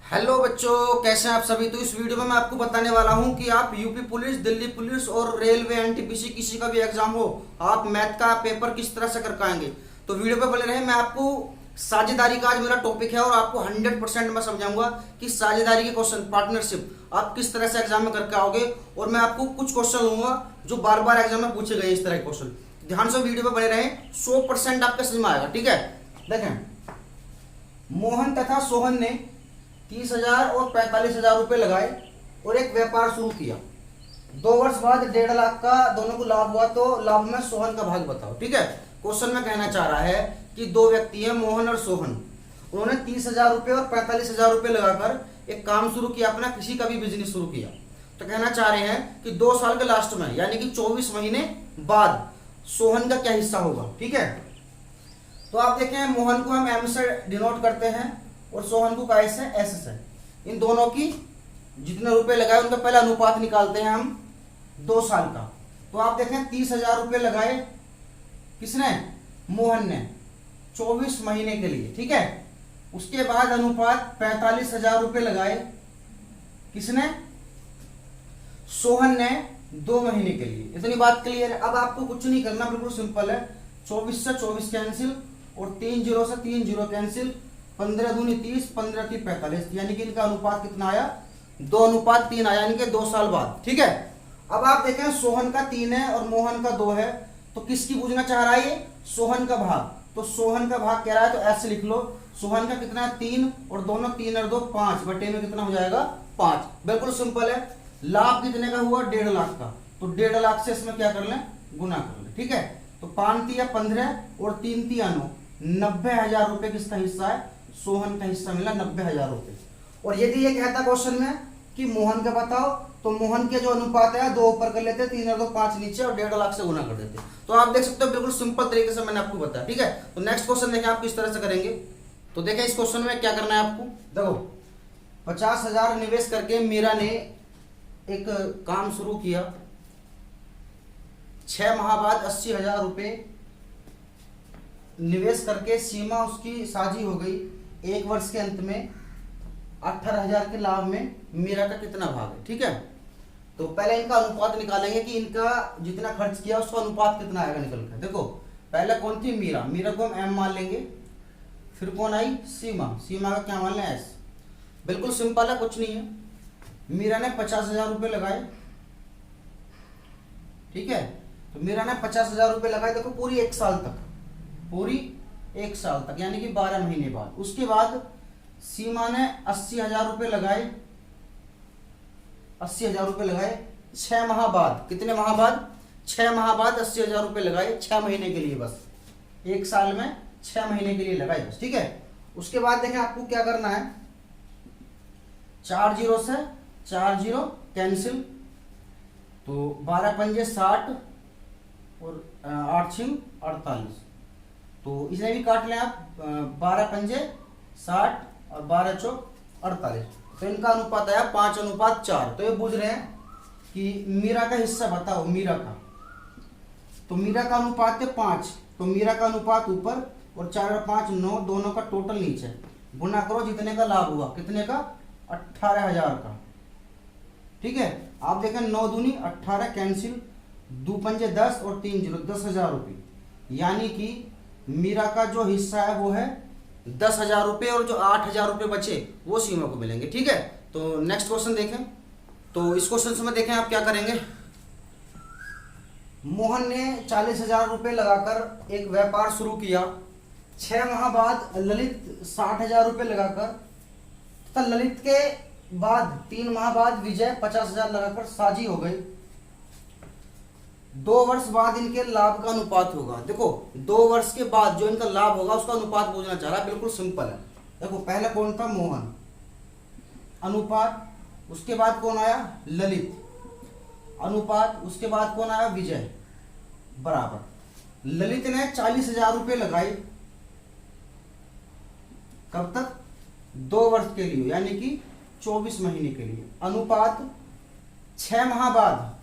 Hello बच्चों, कैसे हैं आप सभी। तो इस वीडियो में मैं आपको बताने वाला हूं कि आप यूपी पुलिस, दिल्ली पुलिस और रेलवे एनटीपीसी किसी का भी एग्जाम हो, आप मैथ का पेपर किस तरह से कर पाएंगे। तो वीडियो पे बने रहे। मैं आपको साझेदारी का आज मेरा टॉपिक है और आपको 100% मैं समझाऊंगा कि साझेदारी के क्वेश्चन, पार्टनरशिप आप किस तरह से एग्जाम में करके आओगे। और मैं आपको कुछ क्वेश्चन लूंगा जो बार बार एग्जाम में पूछे गए इस तरह के क्वेश्चन। ध्यान से वीडियो पे बने रहे, 100% आपके समझ में आएगा। ठीक है, देखें, मोहन तथा सोहन ने 30,000 और 45,000 रुपए लगाए और एक व्यापार शुरू किया। 2 वर्ष बाद 1.5 लाख का दोनों को लाभ हुआ, तो लाभ में सोहन का भाग बताओ। ठीक है, क्वेश्चन में कहना चाह रहा है कि दो व्यक्ति हैं, मोहन और सोहन। उन्होंने 30,000 रुपए और 45,000 रुपए लगाकर एक काम शुरू किया, अपना किसी का भी बिजनेस शुरू किया। तो कहना चाह रहे हैं कि 2 साल के लास्ट में, यानी कि 24 महीने बाद सोहन का क्या हिस्सा होगा। ठीक है, तो आप देखें, मोहन को हम एम से डिनोट करते हैं और सोहन को का से एस से। इन दोनों की जितने रुपए लगाए उनका पहला अनुपात निकालते हैं हम 2 साल का। तो आप देखें, 30,000 रुपए लगाए किसने, मोहन ने, 24 महीने के लिए। ठीक है, उसके बाद अनुपात 45,000 रुपए लगाए किसने, सोहन ने, 2 महीने के लिए। इतनी बात क्लियर है। अब आपको कुछ नहीं करना, बिल्कुल सिंपल है। 24 से 24 कैंसिल और 3 जीरो से 3 जीरो कैंसिल, 15 दूनी 30, 15 3 45, यानी कि इनका अनुपात कितना आया, 2:3 आया, यानी कि 2 साल बाद। ठीक है, अब आप देखें, सोहन का 3 है और मोहन का 2 है, तो किसकी पूछना चाह रहा है ये, सोहन का भाग। तो सोहन का भाग कह रहा है, तो ऐसे लिख लो, सोहन का कितना है 3, और दोनों 3 और 2 5, बटे में कितना हो जाएगा 5। बिल्कुल सिंपल है। लाभ कितने का हुआ, 1.5 लाख का, तो 1.5 लाख से इसमें क्या कर लें, गुना कर लें। ठीक है, तो 5 तिया 15 और 3 तिया 9, 90,000 रुपए किसका हिस्सा है, सोहन का हिस्सा मिला 90,000 रुपए। और यदि ये कहता क्वेश्चन में कि मोहन का बताओ, तो मोहन के जो अनुपात है 2 ऊपर कर लेते, 3 और 2 5 नीचे, और 1.5 लाख से गुना कर देते। तो आप देख सकते हो, बिल्कुल सिंपल तरीके से मैंने आपको बताया। ठीक है, तो नेक्स्ट क्वेश्चन देखें आप किस तरह से करेंगे। तो देखें, इस क्वेश्चन में क्या करना है आपको। देखो, 50,000 निवेश करके मीरा ने एक काम शुरू किया। 6 माह बाद 80,000 रुपए निवेश करके सीमा उसकी साझी हो गई। 1 वर्ष के अंत में 18,000 के लाभ में मीरा का कितना भाग है। ठीक है, तो पहले इनका अनुपात निकालेंगे कि इनका जितना खर्च किया उसका अनुपात कितना आएगा निकल कर। देखो, पहले कौन थी, मीरा। मीरा को हम एम मान लेंगे। फिर कौन आई, सीमा। सीमा का क्या मान लें, एस। बिल्कुल सिंपल है, कुछ नहीं है। मीरा ने 50,000 रुपये लगाए। ठीक है, तो मीरा ने 50,000 रुपये लगाए। देखो, पूरी 1 साल तक, पूरी 1 साल तक, यानी कि 12 महीने बाद। उसके बाद सीमा ने 80,000 रुपये लगाए। 80,000 रुपये लगाए 6 माह बाद। कितने माह बाद, 6 माह बाद 80,000 रुपये लगाए, 6 महीने के लिए बस। 1 साल में 6 महीने के लिए लगाए बस। ठीक है, उसके बाद देखें आपको क्या करना है। 4 जीरो से 4 जीरो कैंसिल, तो 12 पंजे 60 और 8 छिंग 48, तो इसे भी काट लें आप। 12 पंजे 60 और 12 चौक 48, तो इनका अनुपात आया 5:4। तो ये पूछ रहे हैं कि मीरा का हिस्सा बताओ, मीरा का। तो मीरा का अनुपात है 5, तो मीरा का अनुपात ऊपर और 4 और 5 9, दोनों का टोटल नीचे। गुना करो जितने का लाभ हुआ, कितने का, 18,000 का। ठीक है, आप देखें, 9 दूनी 18 कैंसिल, 2 पंजे 10 और 3 जीरो, 10,000 रुपये, यानी कि मीरा का जो हिस्सा है वो है 10,000 रुपये, और जो 8,000 रुपये बचे वो सीमा को मिलेंगे। ठीक है, तो नेक्स्ट क्वेश्चन देखें। तो इस क्वेश्चन में देखें आप क्या करेंगे। मोहन ने 40,000 रुपये लगाकर एक व्यापार शुरू किया। 6 माह बाद ललित 60,000 रुपये लगाकर, तथा ललित के बाद 3 माह बाद विजय 50,000 लगाकर साझी हो गई। 2 वर्ष बाद इनके लाभ का अनुपात होगा। देखो, 2 वर्ष के बाद जो इनका लाभ होगा उसका अनुपात पूछना चाह रहा है। बिल्कुल सिंपल है। देखो, पहले कौन था, मोहन, अनुपात। उसके बाद कौन आया, ललित, अनुपात। उसके बाद कौन आया, विजय, बराबर। ललित ने 40,000 रुपये लगाए। कब तक, 2 वर्ष के लिए, यानी कि 24 महीने के लिए। अनुपात 6 माह बाद,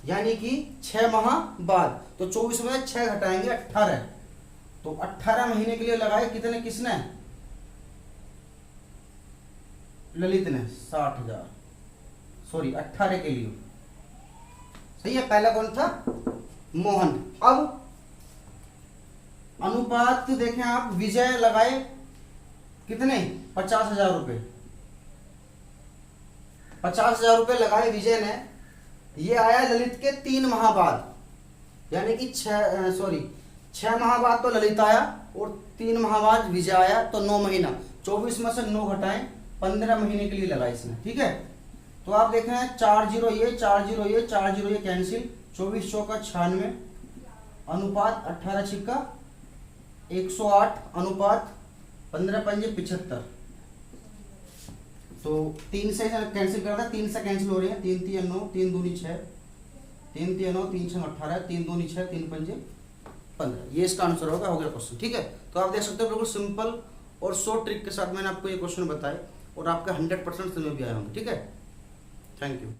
यानी कि 6 माह बाद, तो 24 में 6 घटाएंगे 18, तो 18 महीने के लिए लगाए। कितने, किसने, ललित ने 60,000, सॉरी 18 के लिए, सही है। पहला कौन था? मोहन। अब अनुपात देखें आप, विजय लगाए कितने? 50,000 रुपये, 50,000 रुपये लगाए विजय ने। ये आया ललित के 3 माह बाद, यानी कि 6 माह बाद तो ललित आया और 3 माह बाद विजय आया, तो 9 महीना। 24 में से 9 घटाएं, 15 महीने के लिए लगा इसने, ठीक है। तो आप देख रहे हैं 4 0 ये 4 0 ये 4 0 ये कैंसिल, 24 चौका 96, अनुपात 18 छिक्का 108, अनुपात 15 पंजे 75। तो 3 से कैंसिल करता है, 3 से कैंसिल हो रहे हैं, 3 3 9, 3 दूनी 6, 3 3 9, 3 6 18, 3 दूनी 6, 3 पंजे 15। ये इसका आंसर होगा, हो गया क्वेश्चन, ठीक है। तो आप देख सकते हो बिल्कुल सिंपल और शॉर्ट ट्रिक के साथ मैंने आपको ये क्वेश्चन बताए और आपका 100% समझ में भी आया होंगे, ठीक है। Thank you.